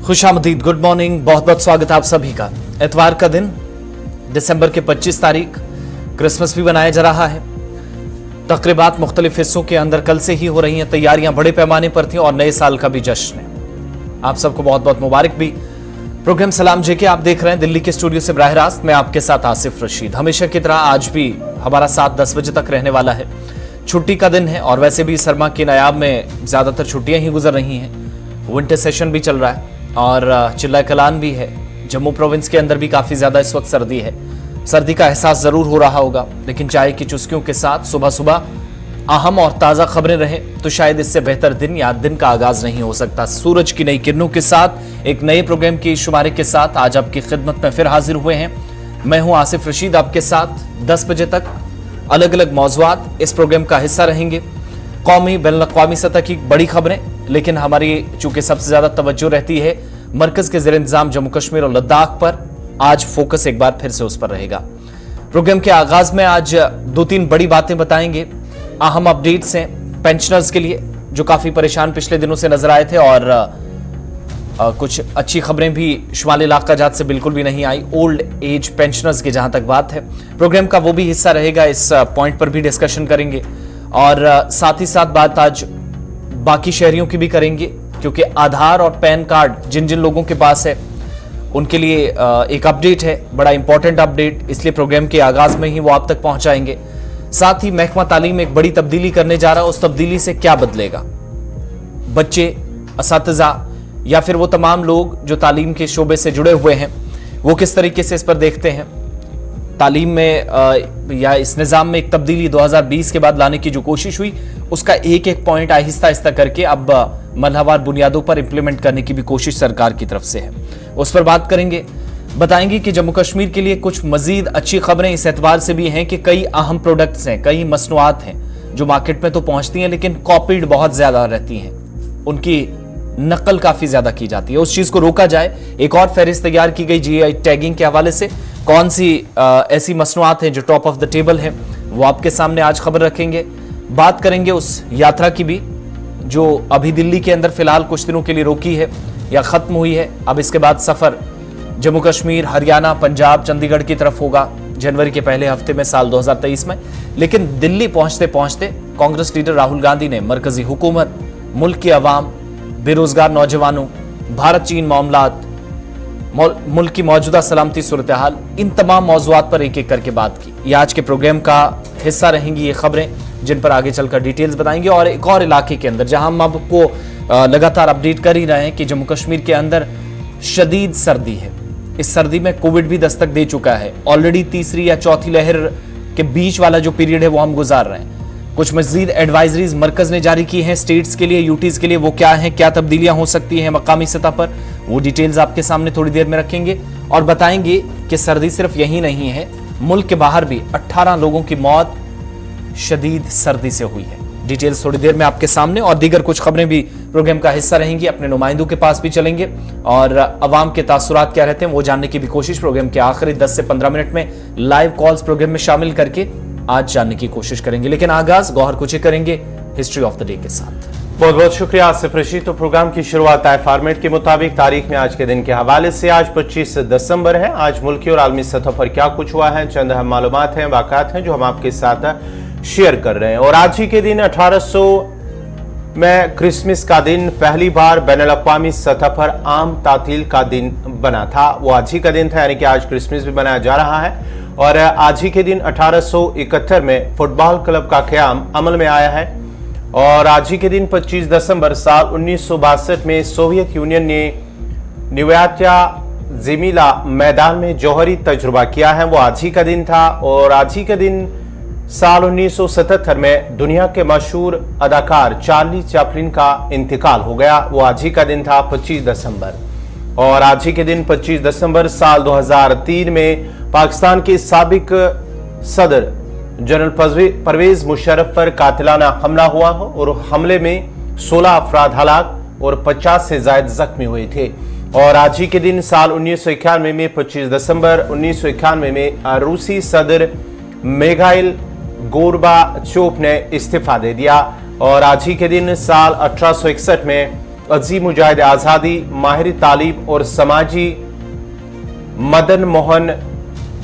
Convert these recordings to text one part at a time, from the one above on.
खुशामदीद, good morning, बहुत बहुत स्वागत है आप सभी का। इतवार का दिन, दिसंबर के 25 तारीख, क्रिसमस भी मनाया जा रहा है। तकरीबात मुख्तलिफ हिस्सों के अंदर कल से ही हो रही हैं, तैयारियां बड़े पैमाने पर थी और नए साल का भी जश्न है। आप सबको बहुत बहुत मुबारक भी। प्रोग्राम सलाम जेके आप देख रहे हैं दिल्ली के स्टूडियो से बराह रास्त। मैं आपके साथ आसिफ रशीद। हमेशा की तरह आज भी हमारा साथ 10 बजे तक रहने वाला है। छुट्टी का दिन है और वैसे भी सरमा के नायाब में ज्यादातर छुट्टियां ही गुजर रही हैं। विंटर सेशन भी चल रहा है और चिल्ला कलान भी है। जम्मू प्रोविंस के अंदर भी काफी ज्यादा इस वक्त सर्दी है। सर्दी का एहसास जरूर हो रहा होगा, लेकिन चाय की चुस्कियों के साथ सुबह सुबह अहम और ताजा खबरें रहें तो शायद इससे बेहतर दिन या दिन का आगाज नहीं हो सकता। सूरज की नई किरणों के साथ एक नए प्रोग्राम की शुमारे के साथ आज आपकी खिदमत में फिर हाजिर हुए हैं। मैं हूं आसिफ रशीद, आपके साथ 10 बजे तक अलग अलग मौजुआत इस प्रोग्राम का हिस्सा रहेंगे। कौमी बैनुल-अक़वामी सतह की बड़ी खबरें, लेकिन हमारी चूंकि सबसे ज्यादा तवज्जो रहती है मरकज के ज़ेर इंतजाम जम्मू कश्मीर और लद्दाख पर, आज फोकस एक बार फिर से उस पर रहेगा। प्रोग्राम के आगाज में आज 2-3 बड़ी बातें बताएंगे। अहम अपडेट्स हैं पेंशनर्स के लिए जो काफी परेशान पिछले दिनों से नजर आए थे और कुछ अच्छी खबरें भी शुमाली इलाका जात से बिल्कुल भी नहीं आई। ओल्ड एज पेंशनर्स की जहां तक बात है, प्रोग्राम का वो भी हिस्सा रहेगा। इस पॉइंट पर भी डिस्कशन करेंगे और साथ ही साथ बात आज बाकी शहरियों की भी करेंगे, क्योंकि आधार और पैन कार्ड जिन जिन लोगों के पास है उनके लिए एक अपडेट है, बड़ा इंपॉर्टेंट अपडेट, इसलिए प्रोग्राम के आगाज में ही वो आप तक पहुंचाएंगे। साथ ही महकमा तालीम एक बड़ी तब्दीली करने जा रहा है। उस तब्दीली से क्या बदलेगा, बच्चे, असातिज़ा या फिर वो तमाम लोग जो तालीम के शोबे से जुड़े हुए हैं, वो किस तरीके से इस पर देखते हैं। तालीम में या इस निज़ाम में एक तब्दीली 2020 के बाद लाने की जो कोशिश हुई, उसका एक एक पॉइंट आहिस्ता आहिस्ता करके अब मरहलेवार बुनियादों पर इंप्लीमेंट करने की भी कोशिश सरकार की तरफ से है। उस पर बात करेंगे। बताएंगे कि जम्मू कश्मीर के लिए कुछ मजीद अच्छी खबरें इस एतबार से भी हैं कि कई अहम प्रोडक्ट्स हैं, कई मसनूआत हैं जो मार्केट में तो पहुंचती हैं लेकिन कॉपीड बहुत ज्यादा रहती हैं, उनकी नकल काफी ज्यादा की जाती है। उस चीज को रोका जाए। एक और फहरिस्त तैयार की गई जीआई टैगिंग के हवाले से। कौन सी ऐसी मसनूआत हैं जो टॉप ऑफ द टेबल है, वो आपके सामने आज खबर रखेंगे। बात करेंगे उस यात्रा की भी जो अभी दिल्ली के अंदर फिलहाल कुछ दिनों के लिए रोकी है या खत्म हुई है। अब इसके बाद सफर जम्मू कश्मीर, हरियाणा, पंजाब, चंडीगढ़ की तरफ होगा जनवरी के पहले हफ्ते में साल 2023 में। लेकिन दिल्ली पहुंचते पहुंचते कांग्रेस लीडर राहुल गांधी ने मरकजी हुकूमत, मुल्क की आवाम, बेरोजगार नौजवानों, भारत चीन मामलात, मुल्क की मौजूदा सलामती सूरत हाल, इन तमाम मौजुआत पर एक एक करके बात की। ये आज के प्रोग्राम का हिस्सा रहेंगी ये खबरें, जिन पर आगे चलकर डिटेल्स बताएंगे। और एक और इलाके के अंदर जहां हम आपको लगातार अपडेट कर ही रहे हैं कि जम्मू कश्मीर के अंदर शदीद सर्दी है। इस सर्दी में कोविड भी दस्तक दे चुका है। ऑलरेडी तीसरी या चौथी लहर के बीच वाला जो पीरियड है वो हम गुजार रहे हैं। कुछ मजीद एडवाइजरीज मरकज ने जारी की हैं स्टेट्स के लिए, यूटीज के लिए। वो क्या है, क्या तब्दीलियां हो सकती हैं मकामी सतह पर, वो डिटेल्स आपके सामने थोड़ी देर में रखेंगे और बताएंगे कि सर्दी सिर्फ यही नहीं है, मुल्क के बाहर भी 18 लोगों की मौत शदीद सर्दी से हुई है। डिटेल्स थोड़ी देर में आपके सामने और दीगर कुछ खबरें भी प्रोग्राम का हिस्सा रहेंगी। अपने नुमाइंदों के पास भी चलेंगे और अवाम के तासुरात क्या रहते हैं वो जानने की भी कोशिश प्रोग्राम के आखिरी 10 से 15 मिनट में लाइव कॉल्स प्रोग्राम में शामिल करके आज जानने की कोशिश करेंगे। लेकिन आगाज गौहर कुछ करेंगे हिस्ट्री ऑफ द डे के साथ। बहुत बहुत शुक्रिया आसिफ रशीद। तो प्रोग्राम की शुरुआत तय फॉर्मेट के मुताबिक तारीख में आज के दिन के हवाले से। आज 25 दिसंबर है। आज मुल्की और आलमी सतह पर क्या कुछ हुआ है, चंद अहम मालूमात हैं, वाक़ात हैं जो हम आपके साथ शेयर कर रहे हैं। और आज ही के दिन 1800 में क्रिसमस का दिन पहली बार बैनुल-अक़वामी सतह पर आम तातील का दिन बना था। वो आज ही का दिन था, यानी कि आज क्रिसमस भी मनाया जा रहा है। और आज ही के दिन 1871 में फुटबॉल क्लब का क़याम अमल में आया है। और आज ही के दिन 25 दिसंबर साल 1962 में सोवियत यूनियन ने निव्यात्या ज़मीला मैदान में जौहरी तजुर्बा किया है, वो आज ही का दिन था। और आज ही का दिन साल 1977 में दुनिया के मशहूर अदाकार चार्ली चैपलिन का इंतकाल हो गया, वो आज ही का दिन था 25 दिसंबर। और आज ही के दिन 25 दिसंबर साल 2003 में पाकिस्तान के साबिक सदर जनरल परवेज मुशर्रफ पर कातिलाना हमला हुआ हो और हमले में 16 अफराद हलाक और 50 से ज्यादा जख्मी हुए थे। और आज ही के दिन साल 1991 में 25 दिसंबर 1991 में रूसी सदर मिखाइल गोर्बाचोव ने इस्तीफा दे दिया। और आज ही के दिन साल 1861 में अजीम मुजाहिद आज़ादी, माहिर तालीब और समाजी मदन मोहन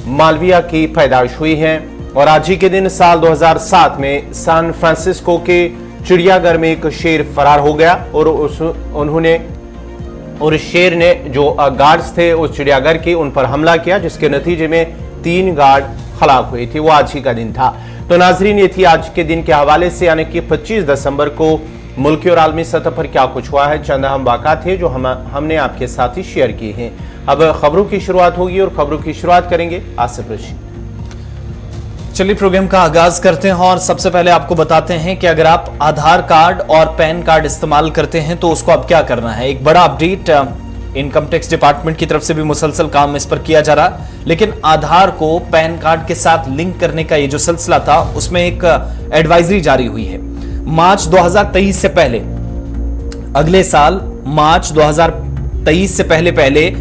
मालवीय की पैदाइश हुई है और आज ही के दिन साल 2007 में सैन फ्रांसिस्को के चिड़ियाघर में एक शेर फरार हो गया और शेर ने जो गार्ड्स थे उस चिड़ियाघर के उन पर हमला किया, जिसके नतीजे में 3 गार्ड हलाक हुए थे। वो आज ही का दिन था। तो नाजरीन, ये थी आज के दिन के हवाले से, यानी कि 25 दिसंबर को मुल्की और आलमी सतह पर क्या कुछ हुआ है। चंद अहम वाक़ात थे जो हमने आपके साथ ही शेयर किए हैं। अब खबरों की शुरुआत होगी और खबरों की शुरुआत करेंगे आसिफ रशीद। चलिए प्रोग्राम का आगाज करते हैं और सबसे पहले आपको बताते हैं कि अगर आप आधार कार्ड और पैन कार्ड इस्तेमाल करते हैं तो उसको अब क्या करना है। एक बड़ा अपडेट इनकम टैक्स डिपार्टमेंट की तरफ से भी मुसलसल काम इस पर किया जा रहा, लेकिन आधार को पैन कार्ड के साथ लिंक करने का ये जो सिलसिला था उसमें एक एडवाइजरी जारी हुई है। मार्च 2023 से पहले, अगले साल मार्च 2023 से पहले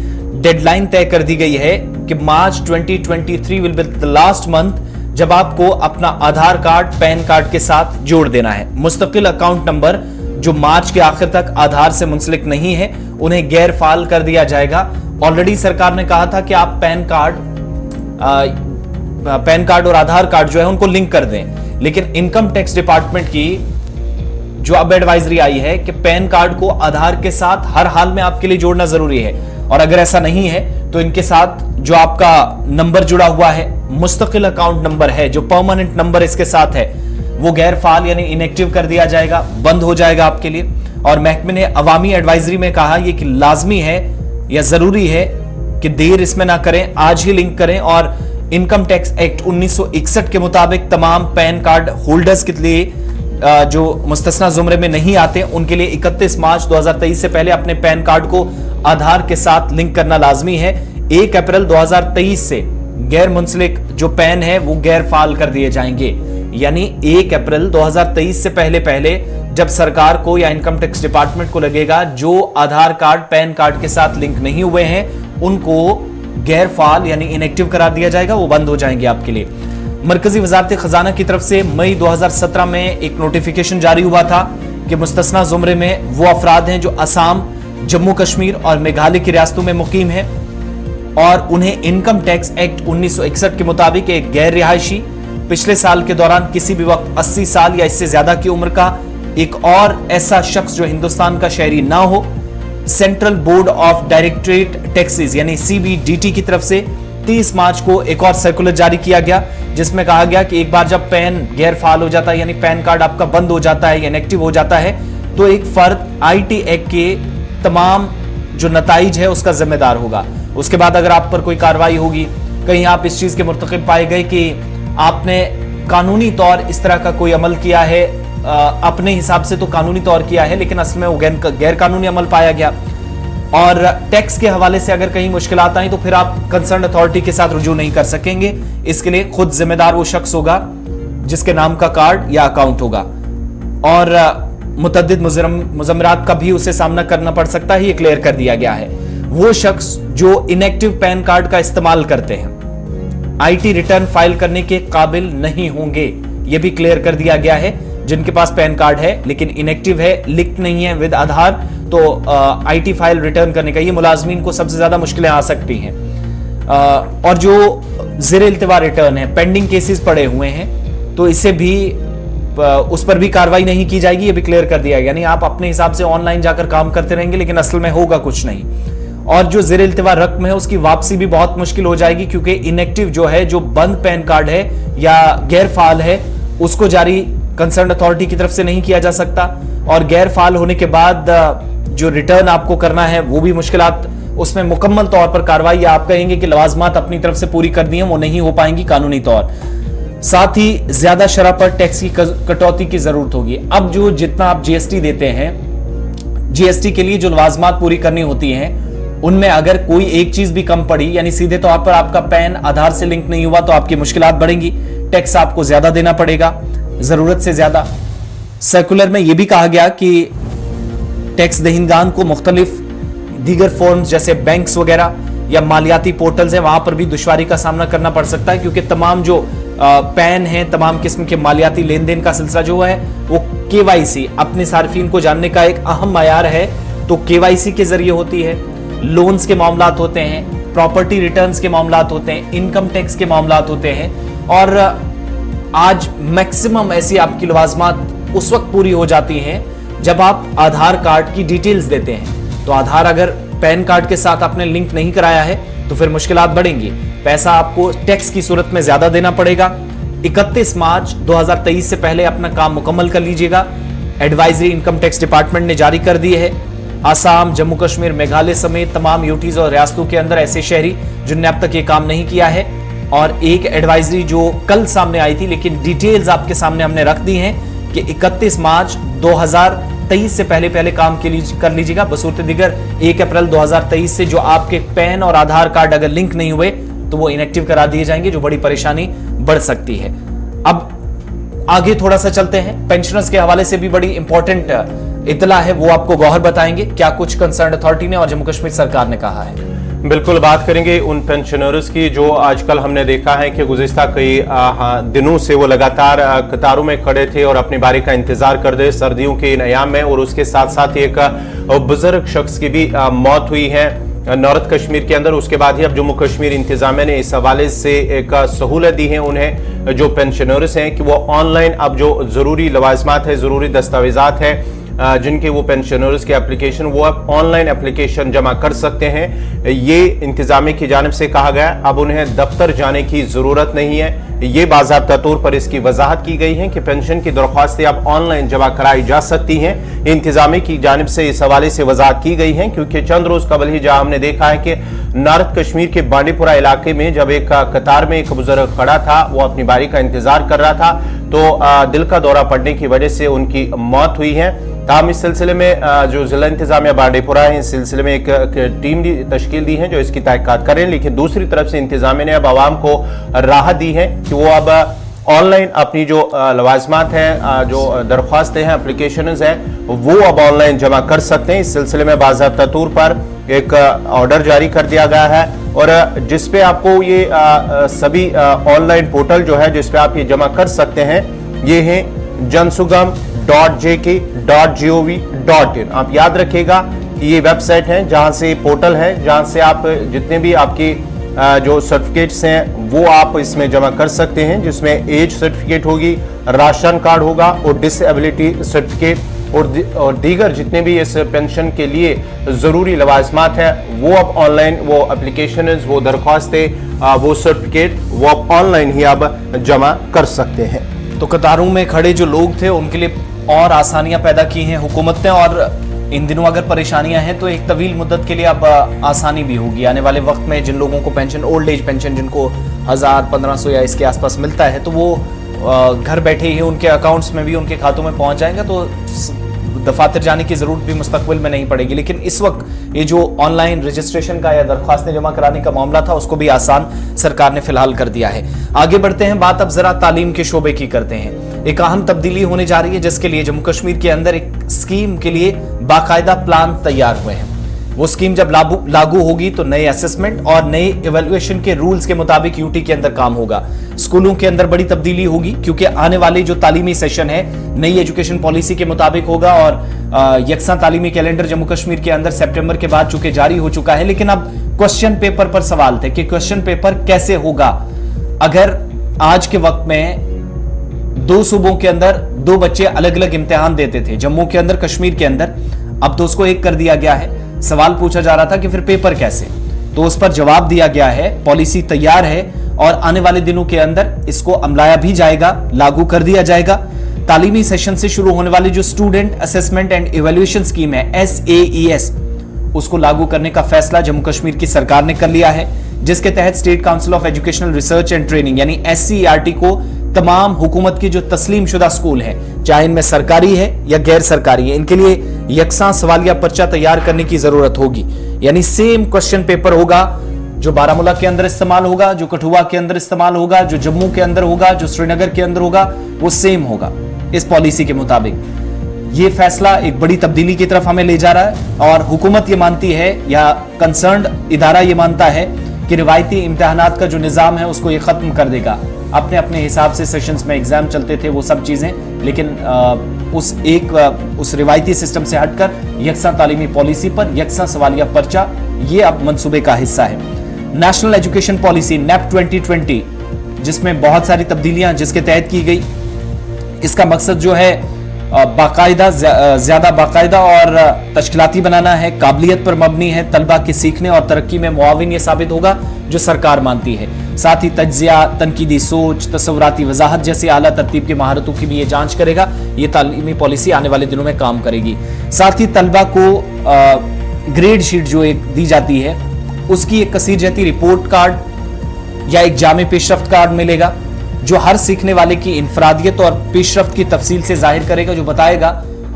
डेडलाइन तय कर दी गई है कि मार्च 2023 will be the last month जब आपको अपना आधार कार्ड पैन कार्ड के साथ जोड़ देना है। मुस्तकिल अकाउंट नंबर जो मार्च के आखिर तक आधार से मुंसलिक नहीं है उन्हें गैर फाल कर दिया जाएगा। ऑलरेडी सरकार ने कहा था कि आप पैन कार्ड और आधार कार्ड जो है उनको लिंक कर दें, लेकिन इनकम टैक्स डिपार्टमेंट की जो अब एडवाइजरी आई है कि पैन कार्ड को आधार के साथ हर हाल में आपके लिए जोड़ना जरूरी है, और अगर ऐसा नहीं है तो इनके साथ जो आपका नंबर जुड़ा हुआ है, मुस्तकिल अकाउंट नंबर है, जो परमानेंट नंबर इसके साथ है, वो गैर फाल यानी इनएक्टिव कर दिया जाएगा, बंद हो जाएगा आपके लिए। और महकमे ने अवामी एडवाइजरी में कहा यह कि लाजमी है या जरूरी है कि देर इसमें ना करें, आज ही लिंक करें। और इनकम टैक्स एक्ट 1961 के मुताबिक तमाम पैन कार्ड होल्डर्स के लिए जो मुस्तस्ना जुमरे में नहीं आते उनके लिए 31 मार्च 2023 से पहले अपने पैन कार्ड को आधार के साथ लिंक करना लाजमी है। 1 अप्रैल 2023 से गैर मुंसलिक जो पैन है वो गैर फाल कर दिए जाएंगे, यानी 1 अप्रैल 2023 से पहले जब सरकार को या इनकम टैक्स डिपार्टमेंट को लगेगा जो आधार कार्ड पैन कार्ड के साथ लिंक नहीं हुए हैं उनको गैर फाल यानी इनएक्टिव करार दिया जाएगा, वो बंद हो जाएंगे आपके लिए। मरकजी वजारत खजाना की तरफ से मई 2017 में एक नोटिफिकेशन जारी हुआ था कि मुस्तस्ना जुमरे में वो अफराद हैं जो असम, जम्मू कश्मीर और मेघालय की रियासतों में मुकीम है और उन्हें इनकम टैक्स एक्ट 1961 के मुताबिक एक गैर रिहायशी पिछले साल के दौरान किसी भी वक्त 80 साल या इससे ज्यादा की उम्र का एक और ऐसा शख्स जो हिंदुस्तान का शहरी ना हो, central board of directorate taxes यानी CBDT की तरफ से 30 मार्च को एक और सर्कुलर जारी किया गया जिसमें कहा गया कि एक बार जब पैन गैर फाल हो जाता है यानी पैन कार्ड आपका बंद हो जाता है या इनएक्टिव हो जाता है तो एक फर्द IT एक्ट के तमाम जो नताइज है उसका जिम्मेदार होगा। उसके बाद अगर आप पर कोई कार्रवाई होगी, कहीं आप इस चीज के मुर्तकिब पाए गए कि आपने कानूनी तौर इस तरह का कोई अमल किया है, अपने हिसाब से तो कानूनी तौर किया है लेकिन असल में वो गैर कानूनी अमल पाया गया, और टैक्स के हवाले से अगर कहीं मुश्किलात आई तो फिर आप कंसर्न अथॉरिटी के साथ रुजू नहीं कर सकेंगे। इसके लिए खुद जिम्मेदार वो शख्स होगा जिसके नाम का कार्ड या अकाउंट होगा, और मुतअद्दिद मुज़म्मरात का भी उसे सामना करना पड़ सकता है, ये क्लियर कर दिया गया है। वो शख्स जो इनएक्टिव पैन कार्ड का इस्तेमाल करते हैं IT रिटर्न फाइल करने के काबिल नहीं होंगे, ये भी क्लियर कर दिया गया है। जिनके पास पैन कार्ड है लेकिन इनएक्टिव है, लिंक नहीं है विद आधार, तो IT फाइल रिटर्न करने का ये मुलाजमीन को सबसे ज्यादा मुश्किलें आ सकती हैं। और जो ज़ेर इल्तिवा रिटर्न है, पेंडिंग केसेस पड़े हुए हैं, तो इसे भी उस पर भी कार्रवाई नहीं की जाएगी, ये भी क्लियर कर दिया गया। यानी आप अपने हिसाब से ऑनलाइन जाकर काम करते रहेंगे लेकिन असल में होगा कुछ नहीं। और जो ज़ेर इल्तिवा रकम है उसकी वापसी भी बहुत मुश्किल हो जाएगी क्योंकि इनएक्टिव जो है, जो बंद पैन कार्ड है या गैर फाल है, उसको जारी कंसर्न अथॉरिटी की तरफ से नहीं किया जा सकता, और गैर फाल होने के बाद जो रिटर्न आपको करना है वो भी मुश्किलात, उसमें मुकम्मल तौर पर कार्रवाई या आप कहेंगे कि लवाजमात अपनी तरफ से पूरी कर दी है वो नहीं हो पाएंगी कानूनी तौर। साथ ही ज्यादा शरह पर टैक्स की कटौती की जरूरत होगी। अब जो जितना आप GST देते हैं, GST के लिए जो लवाजमात पूरी करनी होती हैं उनमें अगर कोई एक चीज भी कम पड़ी, यानी सीधे तौर पर आपका पैन आधार से लिंक नहीं हुआ, तो आपकी मुश्किलात बढ़ेंगी, टैक्स आपको ज्यादा देना पड़ेगा, जरूरत से ज्यादा। सर्कुलर में यह भी कहा गया कि टैक्स दहिंदगान को मुख्तलिफ दीगर फॉर्म्स जैसे बैंक्स वगैरह या मालियाती पोर्टल्स हैं वहां पर भी दुश्वारी का सामना करना पड़ सकता है क्योंकि तमाम जो पैन है, तमाम किस्म के मालियाती लेन देन का सिलसिला जो है वो KYC अपने सार्फिन को जानने का एक अहम मायार है तो केवाईसी के जरिए होती है, लोन्स के मामलात होते हैं, प्रॉपर्टी रिटर्न्स के मामलात होते हैं, इनकम टैक्स के मामलात होते हैं। और आज मैक्सिमम ऐसी आपकी लवाजमात उस वक्त पूरी हो जाती हैं जब आप आधार कार्ड की डिटेल्स देते हैं। तो आधार अगर पैन कार्ड के साथ आपने लिंक नहीं कराया है तो फिर मुश्किलात बढ़ेंगी, पैसा आपको टैक्स की सूरत में ज्यादा देना पड़ेगा। 31 मार्च 2023 से पहले अपना काम मुकम्मल कर लीजिएगा। एडवाइजरी इनकम टैक्स डिपार्टमेंट ने जारी कर दी है। आसाम, जम्मू कश्मीर, मेघालय समेत तमाम यूटीज और रियासतों के अंदर ऐसे शहरी जिनने अब तक ये काम नहीं किया है, और एक एडवाइजरी जो कल सामने आई थी लेकिन डिटेल्स आपके सामने हमने रख दी हैं कि 31 मार्च 2023 से पहले काम कर लीजिएगा। बसूरत दीगर 1 अप्रैल 2023 से जो आपके पैन और आधार कार्ड अगर लिंक नहीं हुए तो वो इनएक्टिव करा दिए जाएंगे, जो बड़ी परेशानी बढ़ सकती है। अब आगे थोड़ा सा चलते हैं, पेंशनर्स के हवाले से भी बड़ी इंपॉर्टेंट इतला है, वो आपको गौहर बताएंगे क्या कुछ कंसर्न अथॉरिटी ने और जम्मू कश्मीर सरकार ने कहा है। बिल्कुल बात करेंगे उन पेंशनर्स की जो आजकल हमने देखा है कि गुज़िश्ता कई दिनों से वो लगातार कतारों में खड़े थे और अपनी बारी का इंतजार कर रहे सर्दियों के इन अयाम में। और उसके साथ साथ एक बुजुर्ग शख्स की भी मौत हुई है नॉर्थ कश्मीर के अंदर। उसके बाद ही अब जम्मू कश्मीर इंतजामिया ने इस हवाले से एक सहूलत दी है उन्हें, जो पेंशनर्स हैं, कि वो ऑनलाइन अब जो ज़रूरी लवाजमात है, ज़रूरी दस्तावेजात है जिनके वो पेंशनर्स के एप्लीकेशन, वो अब ऑनलाइन एप्लीकेशन जमा कर सकते हैं। ये इंतजामिया की जानिब से कहा गया, अब उन्हें दफ्तर जाने की जरूरत नहीं है। ये बाज़ाब्ता तौर पर इसकी वजाहत की गई है कि पेंशन की दरख्वास्तें अब ऑनलाइन जमा कराई जा सकती हैं। इंतजामिया की जानिब से इस हवाले से वजाहत की गई है क्योंकि चंद रोज कबल ही जहां हमने देखा है कि नॉर्थ कश्मीर के बांडीपुरा इलाके में जब एक कतार में एक बुजुर्ग खड़ा था, वो अपनी बारी का इंतजार कर रहा था, तो दिल का दौरा पड़ने की वजह से उनकी मौत हुई है। ताहम इस सिलसिले में जो जिला इंतजामिया बांडीपुरा है, इस सिलसिले में एक टीम तश्कील दी है जो इसकी तहकीकात करें। लेकिन दूसरी तरफ से इंतजामिया ने अब आवाम को राहत दी है कि वो अब ऑनलाइन अपनी जो लवाजमात हैं, जो दरख्वास्तें हैं, एप्लीकेशंस हैं, वो अब ऑनलाइन जमा कर सकते हैं। इस सिलसिले में बाज़ाब्ता तौर पर एक ऑर्डर जारी कर दिया गया है और जिसपे आपको ये सभी ऑनलाइन पोर्टल जो है जिसपे आप ये जमा कर सकते हैं, ये है jansugam.jk.gov.in। आप याद रखिएगा कि ये वेबसाइट है जहां से पोर्टल है, जहां से आप जितने भी आपकी जो सर्टिफिकेट्स हैं वो आप इसमें जमा कर सकते हैं, जिसमें एज सर्टिफिकेट होगी, राशन कार्ड होगा और डिसेबिलिटी सर्टिफिकेट और दीगर जितने भी इस पेंशन के लिए ज़रूरी लवाजमात हैं वो अब ऑनलाइन, वो एप्लीकेशन, वो दरख्वास्तें, वो सर्टिफिकेट वो अब ऑनलाइन ही अब जमा कर सकते हैं। तो कतारों में खड़े जो लोग थे उनके लिए और आसानियां पैदा की हैं हुकूमत ने, और इन दिनों अगर परेशानियां हैं तो एक तवील मुद्दत के लिए अब आसानी भी होगी। आने वाले वक्त में जिन लोगों को पेंशन, ओल्ड एज पेंशन जिनको 1000-1500 या इसके आसपास मिलता है, तो वो घर बैठे ही उनके अकाउंट्स में भी उनके खातों में पहुंच जाएंगे, तो दफातर जाने की जरूरत भी मुस्तकबिल में नहीं पड़ेगी। लेकिन इस वक्त ये जो ऑनलाइन रजिस्ट्रेशन का या दरख्वास्तें जमा कराने का मामला था उसको भी आसान सरकार ने फिलहाल कर दिया है। आगे बढ़ते हैं, बात अब जरा तालीम के शोबे की करते हैं। एक अहम तब्दीली होने जा रही है जिसके लिए जम्मू कश्मीर के अंदर एक स्कीम के लिए बाकायदा प्लान तैयार हुए हैं। वो स्कीम जब लागू होगी तो नए असेसमेंट और नए इवैल्यूएशन के रूल्स के मुताबिक यूटी के अंदर काम होगा। स्कूलों के अंदर बड़ी तब्दीली होगी क्योंकि आने वाले जो तालीमी सेशन है नई एजुकेशन पॉलिसी के मुताबिक होगा और यकसा तालीमी कैलेंडर जम्मू कश्मीर के अंदर सितंबर के बाद चूंकि जारी हो चुका है। लेकिन अब क्वेश्चन पेपर पर सवाल थे कि क्वेश्चन पेपर कैसे होगा। अगर आज के वक्त में 2 सूबों के अंदर 2 बच्चे अलग अलग इम्तिहान देते थे, जम्मू के अंदर, कश्मीर के अंदर, अब तो उसको एक कर दिया गया है। सवाल पूछा जा रहा था कि फिर पेपर कैसे, तो उस पर जवाब दिया गया है, पॉलिसी तैयार है और आने वाले दिनों के अंदर इसको अमलाया भी जाएगा, लागू कर दिया जाएगा। तालीमी सेशन से शुरू होने वाली जो student assessment and evaluation scheme है SAES, उसको लागू करने का फैसला जम्मू कश्मीर की सरकार ने कर लिया है, जिसके तहत state council of educational research and training यानी SCERT को तमाम हुकूमत की जो तस्लीम शुदा स्कूल हैं, चाहे इनमें सरकारी है या गैर सरकारी है, इनके लिए यकसा सवालिया पर्चा तैयार करने की जरूरत होगी। यानी सेम क्वेश्चन पेपर होगा जो बारामूला के अंदर इस्तेमाल होगा, जो कठुआ के अंदर इस्तेमाल होगा, जो जम्मू के अंदर होगा, जो श्रीनगर के अंदर होगा, वो सेम होगा इस पॉलिसी के मुताबिक। ये फैसला एक बड़ी तब्दीली की तरफ हमें ले जा रहा है और हुकूमत ये मानती है या कंसर्न्ड इदारा ये मानता है कि रिवायती इम्तिहानात का जो निज़ाम है उसको ये खत्म कर देगा। अपने अपने हिसाब से सेशंस में एग्जाम चलते थे वो सब चीजें, लेकिन उस रिवायती सिस्टम से हटकर यकसा तालीमी पॉलिसी पर यकसा सवालिया पर्चा, ये अब मंसूबे का हिस्सा है। नेशनल एजुकेशन पॉलिसी NEP 2020, जिसमें बहुत सारी तब्दीलियां जिसके तहत की गई। इसका मकसद जो है बाकायदा, ज्यादा बाकायदा और तश्कीलाती बनाना है, काबिलियत पर मबनी है, तलबा के सीखने और तरक्की में मुआविन ये साबित होगा जो सरकार मानती है। साथ ही तज्जिया, तनकीदी सोच, तसव्वुराती वजाहत जैसी आला तरतीब की महारतों की भी ये जांच करेगा। ये तालीमी पॉलिसी आने वाले दिनों में काम करेगी। साथ ही तलबा को ग्रेड शीट जो एक दी जाती है, उसकी एक कसीर जहती रिपोर्ट कार्ड या एक जामे पेशरफ्त कार्ड मिलेगा, जो हर सीखने वाले की इनफरादियत और पेशरफ्त की तफसील से जाहिर करेगा, जो बताएगा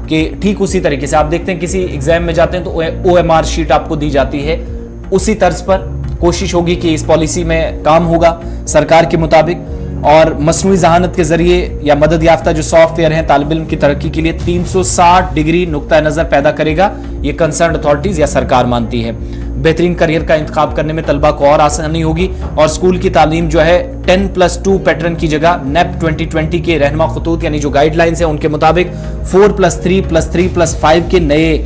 कि ठीक उसी तरीके से आप देखते हैं किसी एग्जाम में जाते हैं तो OMR शीट आपको दी जाती है, उसी तर्ज पर कोशिश होगी कि इस पॉलिसी में काम होगा सरकार के मुताबिक। और मसनूई जहानत के जरिए या मदद याफ्ता जो सॉफ्टवेयर हैं तालिब इल्म की तरक्की के लिए 360 डिग्री नुक्ता नजर पैदा करेगा, ये कंसर्न अथॉरिटीज या सरकार मानती है। बेहतरीन करियर का इंतखाब करने में तलबा को और आसानी होगी और स्कूल की तालीम जो है 10+2 पैटर्न की जगह NEP 2020 के रहनुमा खतूत यानी जो गाइडलाइंस है उनके मुताबिक 4+3+3+5 के नए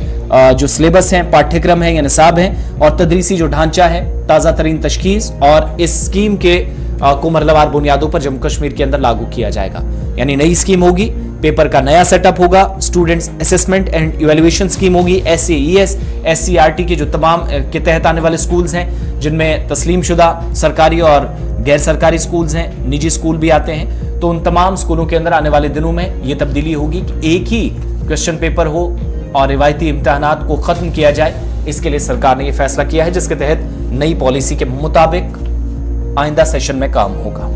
जो सिलेबस हैं, पाठ्यक्रम है या निसाब हैं और तदरीसी जो ढांचा है, ताज़ा तरीन तशखीस और इस स्कीम के को मरलवार बुनियादों पर जम्मू कश्मीर के अंदर लागू किया जाएगा। यानी नई स्कीम होगी, पेपर का नया सेटअप होगा, students assessment and evaluation scheme होगी, SAES SCRT के जो तमाम के तहत आने वाले स्कूल्स हैं, जिनमें तस्लीम शुदा सरकारी और गैर सरकारी स्कूल्स हैं, निजी स्कूल भी आते हैं, तो उन तमाम स्कूलों के अंदर आने वाले दिनों में ये तब्दीली होगी कि एक ही क्वेश्चन पेपर हो और रिवायती इम्तिहानात को खत्म किया जाए। इसके लिए सरकार ने यह फैसला किया है, जिसके तहत नई पॉलिसी के मुताबिक आइंदा सेशन में काम होगा।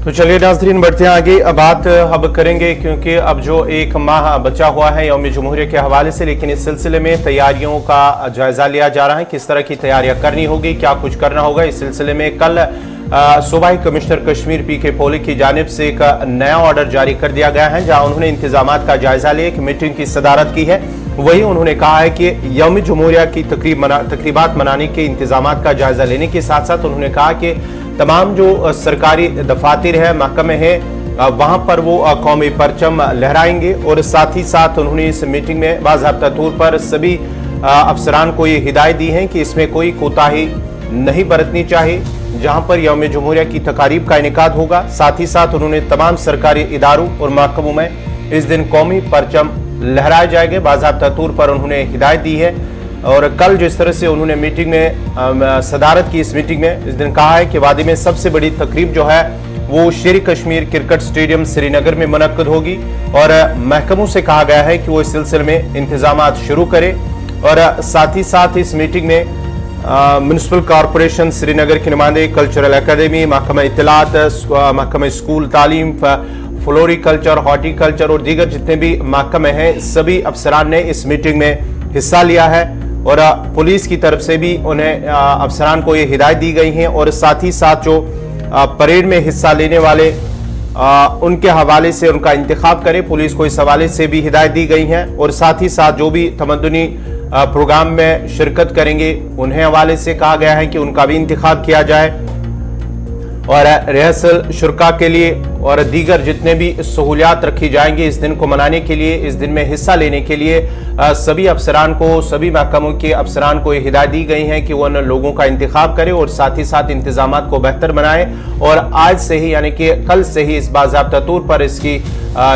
तो चलिए नाज़रीन, बढ़ते हैं आगे। बात अब करेंगे क्योंकि अब जो एक माह बचा हुआ है यौम जमहूरिया के हवाले से, लेकिन इस सिलसिले में तैयारियों का जायजा लिया जा रहा है, किस तरह की तैयारियां करनी होगी, क्या कुछ करना होगा। इस सिलसिले में कल सूबाई कमिश्नर कश्मीर PK पोली की जानिब से एक नया ऑर्डर जारी कर दिया गया है, जहां उन्होंने इंतजामात का जायजा लिया, एक मीटिंग की सदारत की है। वही उन्होंने कहा है कि यौम जमहूरिया की तकरीबात मनाने के इंतजामात का जायजा लेने के साथ साथ उन्होंने कहा कि तमाम जो सरकारी दफातर है, महकमे हैं, वहां पर वो कौमी परचम लहराएंगे। और साथ ही साथ उन्होंने इस मीटिंग में बाज़ाब्ता तौर पर सभी अफसरान को ये हिदायत दी है कि इसमें कोई कोताही नहीं बरतनी चाहिए। जहां पर यौम जमहूरिया की तकारीब का इनेकाद होगा, साथ ही साथ उन्होंने तमाम सरकारी इदारों और महकमों में इस दिन कौमी परचम लहराए जाएंगे, बाज़ाब्ता तौर पर उन्होंने हिदायत दी है। और कल जिस तरह से उन्होंने मीटिंग में सदारत की, इस मीटिंग में इस दिन कहा है कि वादी में सबसे बड़ी तकरीब जो है वो शेर कश्मीर क्रिकेट स्टेडियम श्रीनगर में मुनक्कद होगी और महकमों से कहा गया है कि वो इस सिलसिले में इंतजामात शुरू करें। और साथ ही साथ इस मीटिंग में म्यूनिसिपल कॉरपोरेशन श्रीनगर के नुमाइंदे, कल्चरल अकेडमी, महकमा इत्तलात, महकमा स्कूल तालीम, फ्लोरिकल्चर, हॉर्टिकल्चर और दीगर जितने भी महकमे हैं, सभी अफसरान ने इस मीटिंग में हिस्सा लिया है। और पुलिस की तरफ से भी उन्हें अफसरान को ये हिदायत दी गई हैं और साथ ही साथ जो परेड में हिस्सा लेने वाले उनके हवाले से उनका इंतखाब करें, पुलिस को इस हवाले से भी हिदायत दी गई है। और साथ ही साथ जो भी तमद्दुनी प्रोग्राम में शिरकत करेंगे उन्हें हवाले से कहा गया है कि उनका भी इंतखाब किया जाए। और रिहर्सल शुरा के लिए और दीगर जितने भी सहूलियात रखी जाएंगी इस दिन को मनाने के लिए, इस दिन में हिस्सा लेने के लिए सभी अफसरान को, सभी महकमों के अफसरान को ये हिदायत दी गई है कि वो उन लोगों का इंतखाब करें और साथ ही साथ इंतजामात को बेहतर बनाएं। और आज से ही यानी कि कल से ही इस बाज़ाब्ता तौर पर इसकी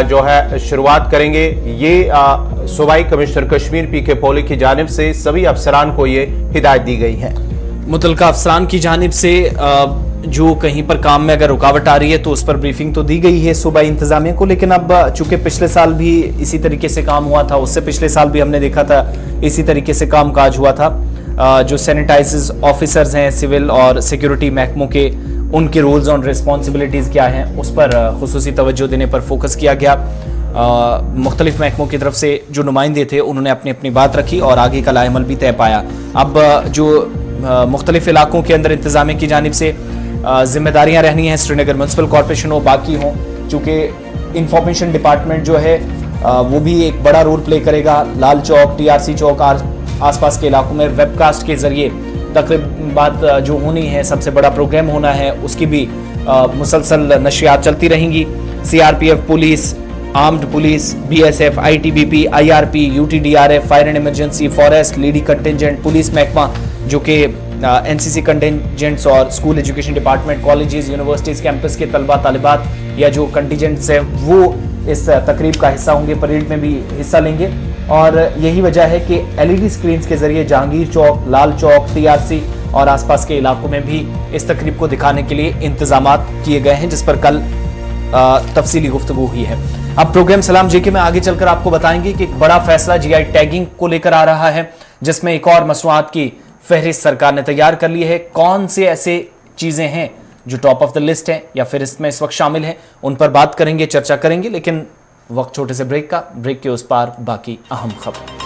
जो है शुरुआत करेंगे। ये सूबाई कमिश्नर कश्मीर PK पोली की जानिब से सभी अफसरान को ये हिदायत दी गई है। मुतलका अफसरान की जानिब से जो कहीं पर काम में अगर रुकावट आ रही है तो उस पर ब्रीफिंग तो दी गई है सूबाई इंतजामिया को, लेकिन अब चूंकि पिछले साल भी इसी तरीके से काम हुआ था, उससे पिछले साल भी हमने देखा था इसी तरीके से काम काज हुआ था। जो सैनिटाइजर्स ऑफिसर्स हैं सिविल और सिक्योरिटी महकमों के, उनके रोल्स और रिस्पॉन्सिबिलिटीज़ क्या हैं उस पर खुसूसी तवज्जो देने पर फोकस किया गया। मुख्तलिफ महकमों की तरफ से जो नुमाइंदे थे उन्होंने अपनी अपनी बात रखी और आगे का लाएमल भी तय पाया। अब जो मुख्तलिफ इलाकों के अंदर इंतजामिया की जानिब से जिम्मेदारियां रहनी हैं, श्रीनगर म्यूनसिपल कॉरपोरेशन हो, बाकी हों, चूँकि इंफॉर्मेशन डिपार्टमेंट जो है वो भी एक बड़ा रोल प्ले करेगा। लाल चौक, TRC चौक, आसपास के इलाकों में वेबकास्ट के जरिए तकरीबात जो होनी है, सबसे बड़ा प्रोग्राम होना है, उसकी भी मुसलसल नशरियात चलती रहेंगी। CRPF, police, armed police, BSF, ITBP, IRP, UTDRF, fire and emergency, forest, lady contingent, police महकमा जो कि एनसीसी कंटिजेंट्स और school education department, colleges, universities, campus के तलबा तालिबात या जो कंटिजेंट्स हैं वो इस तकरीब का हिस्सा होंगे, परेड में भी हिस्सा लेंगे। और यही वजह है कि एलईडी स्क्रीन्स के जरिए जहांगीर चौक, लाल चौक, टीआरसी और आसपास के इलाकों में भी इस तकरीब को दिखाने के लिए इंतजामात किए गए हैं, जिस पर कल तफसीली गुफ्तगू हुई है। अब प्रोग्राम सलाम जेके में आगे चलकर आपको बताएंगे कि एक बड़ा फैसला जीआई टैगिंग को लेकर आ रहा है, जिसमें एक और मसनूआत की फहरिस्त सरकार ने तैयार कर ली है। कौन से ऐसे चीजें हैं जो टॉप ऑफ द लिस्ट हैं या फिर इसमें इस वक्त शामिल हैं, उन पर बात करेंगे, चर्चा करेंगे। लेकिन वक्त छोटे से ब्रेक का, ब्रेक के उस पार बाकी अहम खबर।